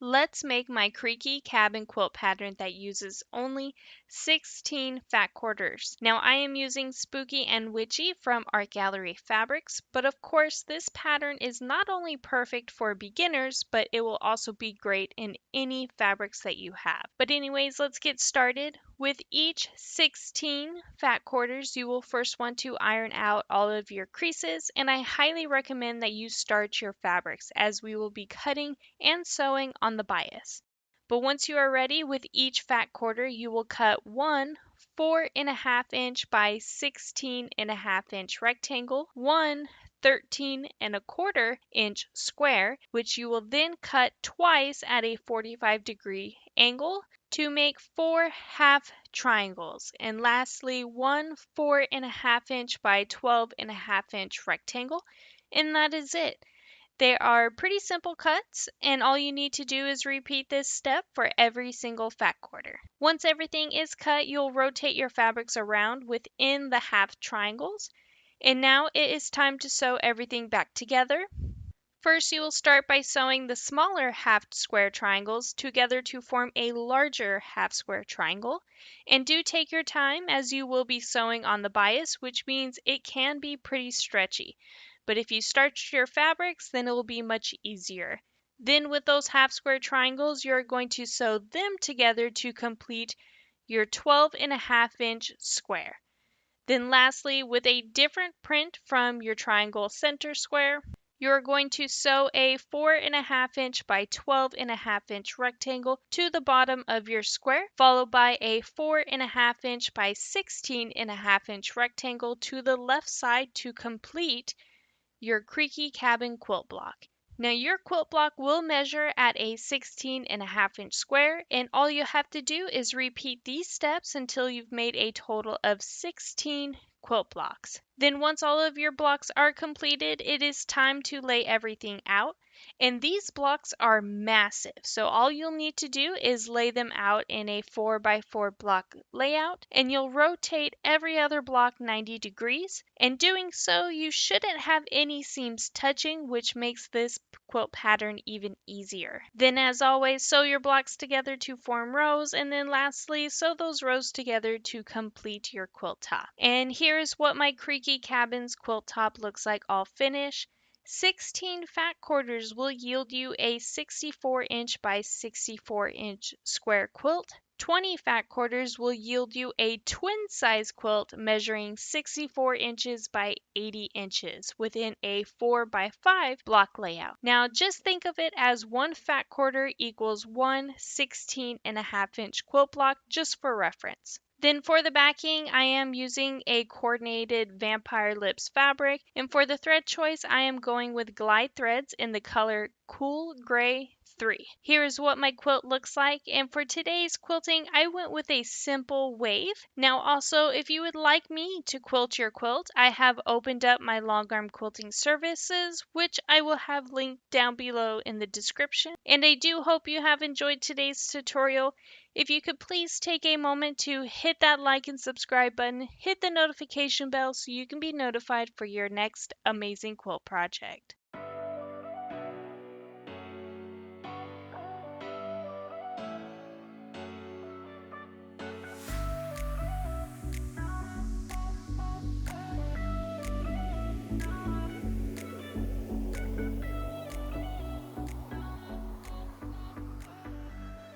Let's make my Creaky cabin quilt pattern that uses only 16 fat quarters. Now I am using Spooky and Witchy from Art Gallery Fabrics, but of course this pattern is not only perfect for beginners, but it will also be great in any fabrics that you have. But anyways, let's get started. With each 16 fat quarters, you will first want to iron out all of your creases, and I highly recommend that you start your fabrics as we will be cutting and sewing on the bias. But once you are ready with each fat quarter, you will cut one 4.5 inch by 16.5 inch rectangle, one 13.25 inch square, which you will then cut twice at a 45-degree angle to make 4 half triangles, and lastly one 4.5 inch by 12.5 inch rectangle, and that is it. They are pretty simple cuts, and all you need to do is repeat this step for every single fat quarter. Once everything is cut, you'll rotate your fabrics around within the half triangles, and now it is time to sew everything back together. First, you will start by sewing the smaller half square triangles together to form a larger half square triangle. And do take your time as you will be sewing on the bias, which means it can be pretty stretchy. But if you start your fabrics, then it will be much easier. Then with those half square triangles, you're going to sew them together to complete your 12.5 inch square. Then lastly, with a different print from your triangle center square, you're going to sew a 4.5 inch by 12.5 inch rectangle to the bottom of your square, followed by a 4.5 inch by 16.5 inch rectangle to the left side to complete your Creaky cabin quilt block. Now your quilt block will measure at a 16.5 inch square, and all you have to do is repeat these steps until you've made a total of 16 quilt blocks. Then once all of your blocks are completed, it is time to lay everything out. And these blocks are massive, so all you'll need to do is lay them out in a 4x4 block layout, and you'll rotate every other block 90 degrees. In doing so, you shouldn't have any seams touching, which makes this quilt pattern even easier. Then as always, sew your blocks together to form rows, and then lastly, sew those rows together to complete your quilt top. And here's what my Creaky cabin's quilt top looks like all finished. 16 fat quarters will yield you a 64 inch by 64 inch square quilt. 20 fat quarters will yield you a twin size quilt measuring 64 inches by 80 inches within a 4x5 block layout. Now just think of it as one fat quarter equals one 16.5 inch quilt block, just for reference. Then for the backing, I am using a coordinated Vampire Lips fabric, and for the thread choice, I am going with Glide threads in the color Cool Gray 3. Here is what my quilt looks like, and for today's quilting, I went with a simple wave. Now also, if you would like me to quilt your quilt, I have opened up my Longarm quilting services, which I will have linked down below in the description. And I do hope you have enjoyed today's tutorial. If you could please take a moment to hit that like and subscribe button, hit the notification bell so you can be notified for your next amazing quilt project.